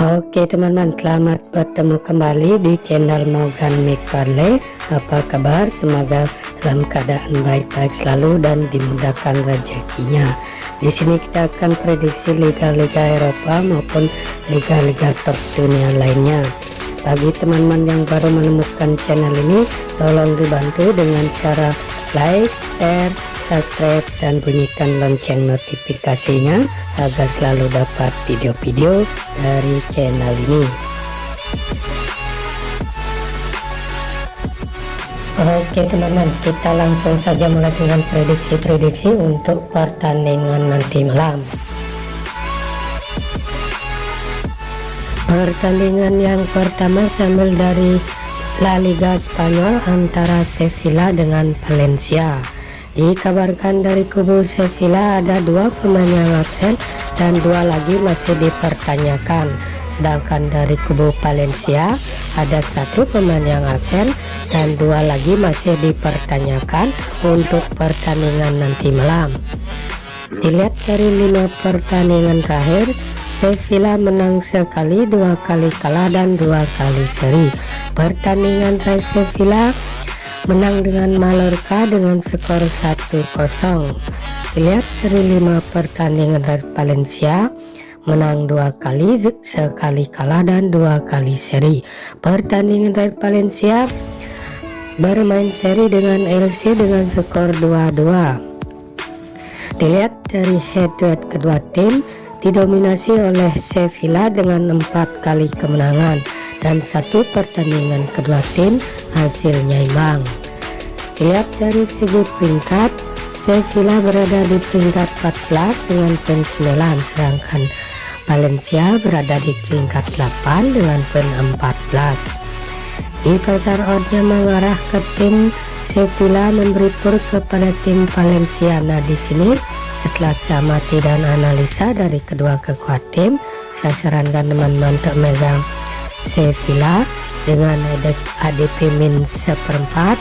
Oke teman-teman, selamat bertemu kembali di channel Morgan McFarlane. Apa kabar? Semoga dalam keadaan baik-baik selalu dan dimudahkan rezekinya. Di sini kita akan prediksi liga-liga Eropa maupun liga-liga top dunia lainnya. Bagi teman-teman yang baru menemukan channel ini, tolong dibantu dengan cara like, share, subscribe, dan bunyikan lonceng notifikasinya agar selalu dapat video-video dari channel ini. Oke teman-teman, kita langsung saja mulai dengan prediksi-prediksi untuk pertandingan nanti malam. Pertandingan yang pertama sambil dari La Liga Spanyol antara Sevilla dengan Valencia. Dikabarkan dari kubu Sevilla ada 2 pemain yang absen dan 2 lagi masih dipertanyakan. Sedangkan dari kubu Valencia ada 1 pemain yang absen dan 2 lagi masih dipertanyakan untuk pertandingan nanti malam. Dilihat dari 5 pertandingan terakhir, Sevilla menang sekali, 2 kali kalah dan 2 kali seri. Pertandingan terakhir Sevilla menang dengan Mallorca dengan skor 1-0. Dilihat dari 5 pertandingan dari Valencia, menang 2 kali, sekali kalah dan 2 kali seri. Pertandingan dari Valencia bermain seri dengan LC dengan skor 2-2. Dilihat dari head-to-head kedua tim, didominasi oleh Sevilla dengan 4 kali kemenangan dan 1 pertandingan kedua tim hasilnya imbang. Dilihat dari segi peringkat, Sevilla berada di peringkat 14 dengan poin 9, sedangkan Valencia berada di peringkat 8 dengan poin 14. Di pasar oddnya mengarah ke tim Sevilla memberi pur kepada tim Valencia. Nah, di sini setelah saya amati dan analisa dari kedua kekuatan tim, saya sarankan teman-teman untuk megang Sevilla dengan ADP min 1/4,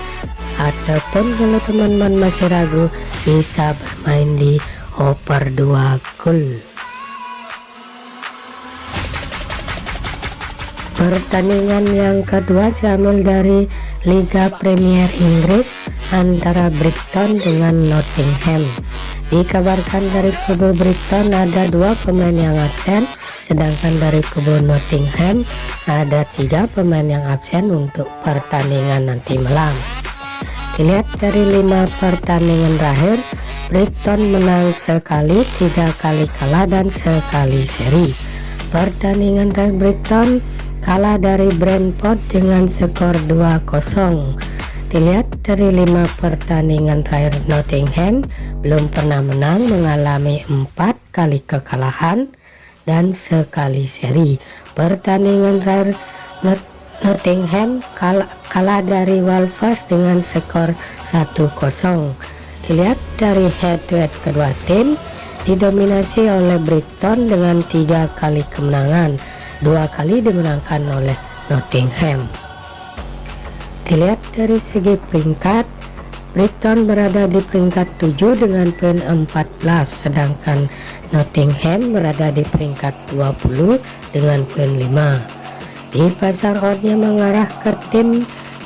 ataupun kalau teman-teman masih ragu bisa bermain di over 2 gol. Pertandingan yang kedua sambil dari Liga Premier Inggris antara Brighton dengan Nottingham. Dikabarkan dari kubu Brighton ada 2 pemain yang absen, sedangkan dari kubu Nottingham ada 3 pemain yang absen untuk pertandingan nanti malam. Dilihat dari 5 pertandingan terakhir, Brighton menang sekali, 3 kali kalah dan sekali seri. Pertandingan dari Brighton kalah dari Brentford dengan skor 2-0. Dilihat dari 5 pertandingan terakhir, Nottingham belum pernah menang, mengalami 4 kali kekalahan dan sekali seri. Pertandingan terakhir Nottingham kalah dari Wolves dengan skor 1-0. Dilihat dari head-to-head kedua tim, didominasi oleh Brighton dengan 3 kali kemenangan, 2 kali dimenangkan oleh Nottingham. Dilihat dari segi peringkat, Brighton berada di peringkat 7 dengan poin 14, sedangkan Nottingham berada di peringkat 20 dengan poin 5. Di pasar oddnya mengarah ke tim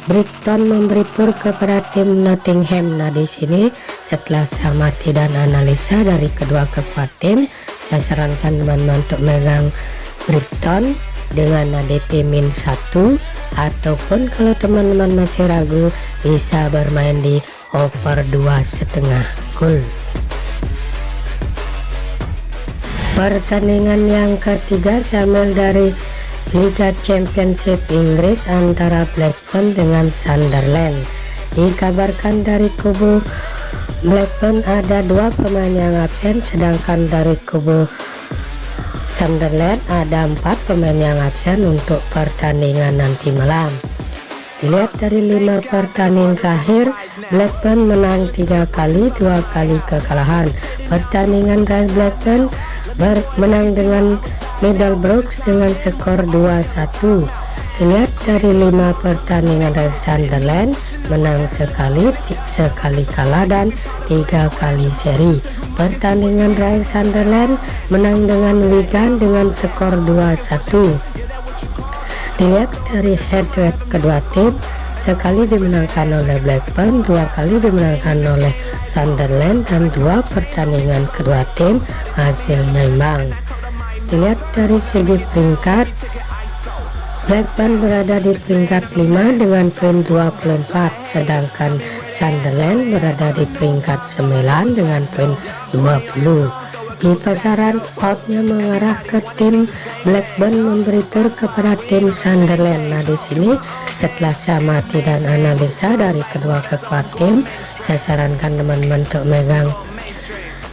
Brighton memberi pur kepada tim Nottingham. Nah, di sini setelah saya amati dan analisa dari kedua kekuatan tim, saya sarankan teman-teman untuk megang Brighton dengan ADP min 1, ataupun kalau teman-teman masih ragu bisa bermain di over 2,5 gol. Pertandingan yang ketiga sambil dari Liga Championship Inggris antara Blackburn dengan Sunderland. Dikabarkan dari kubu Blackburn ada 2 pemain yang absen, sedangkan dari kubu Sunderland ada 4 pemain yang absen untuk pertandingan nanti malam. Dilihat dari 5 pertandingan terakhir, Blackburn menang 3 kali, 2 kali kekalahan. Pertandingan terakhir Blackburn menang dengan Middlesbrough dengan skor 2-1. Dilihat dari 5 pertandingan dari Sunderland, menang sekali kalah dan 3 kali seri. Pertandingan terakhir Sunderland menang dengan Wigan dengan skor 2-1. Dilihat dari head-to-head kedua tim, sekali dimenangkan oleh Blackburn, 2 kali dimenangkan oleh Sunderland, dan 2 pertandingan kedua tim hasilnya imbang. Dilihat dari segi peringkat, Blackburn berada di peringkat 5 dengan poin 24, sedangkan Sunderland berada di peringkat 9 dengan poin 20. Di pasaran, oddnya mengarah ke tim Blackburn, memberi tur kepada tim Sunderland. Nah, di sini setelah saya amati dan analisa dari kedua kekuatan tim, saya sarankan teman-teman untuk megang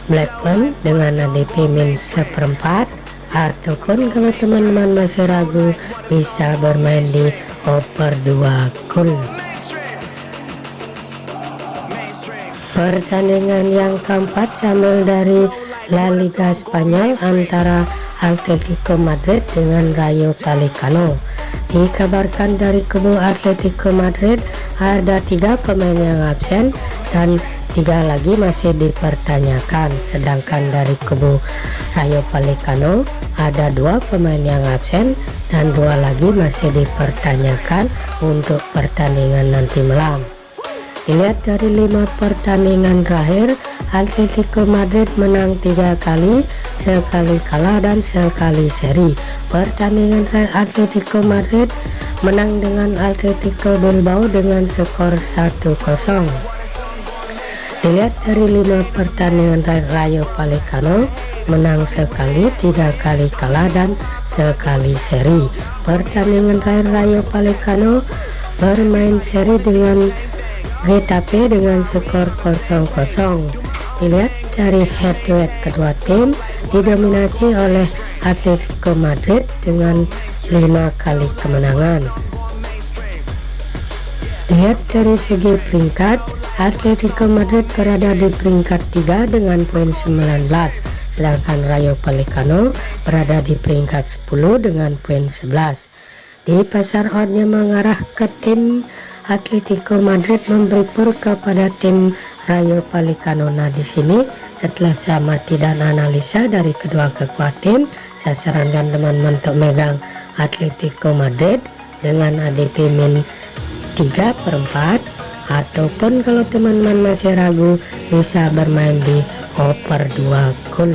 Blackburn dengan ADP min 1/4, ataupun kalau teman-teman masih ragu bisa bermain di over 2 gol. Pertandingan yang keempat sambil dari La Liga Spanyol antara Atletico Madrid dengan Rayo Vallecano. Dikabarkan dari kubu Atletico Madrid ada 3 pemain yang absen dan 3 lagi masih dipertanyakan, sedangkan dari kubu Rayo Vallecano ada 2 pemain yang absen dan 2 lagi masih dipertanyakan untuk pertandingan nanti malam. Dilihat dari 5 pertandingan terakhir, Atletico Madrid menang 3 kali, sekali kalah dan sekali seri. Pertandingan terakhir Atletico Madrid menang dengan Atletico Bilbao dengan skor 1-0. Dilihat dari 5 pertandingan terakhir, Rayo Vallecano menang sekali, 3 kali kalah dan sekali seri. Pertandingan terakhir Rayo Vallecano bermain seri dengan Getafe dengan skor 0-0. Dilihat dari head-to-head kedua tim, didominasi oleh Atletico Madrid dengan 5 kali kemenangan. Dilihat dari segi peringkat, Atletico Madrid berada di peringkat 3 dengan poin 19, sedangkan Rayo Vallecano berada di peringkat 10 dengan poin 11. Di pasar oddnya mengarah ke tim Atletico Madrid, memberi pur kepada tim Rayo Vallecano. Nah, di sini setelah saya amati dan analisa dari kedua kekuatan tim, saya sarankan teman-teman untuk megang Atletico Madrid dengan ADP min 3/4, ataupun kalau teman-teman masih ragu bisa bermain di over 2 gol.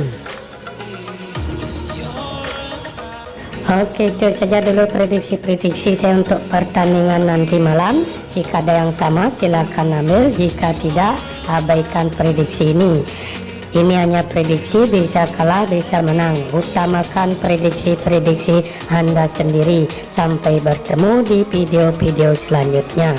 Oke, itu saja dulu prediksi saya untuk pertandingan nanti malam. Jika ada yang sama silakan ambil, jika tidak abaikan prediksi ini. Ini hanya prediksi, bisa kalah bisa menang. Utamakan prediksi-prediksi Anda sendiri. Sampai bertemu di video-video selanjutnya.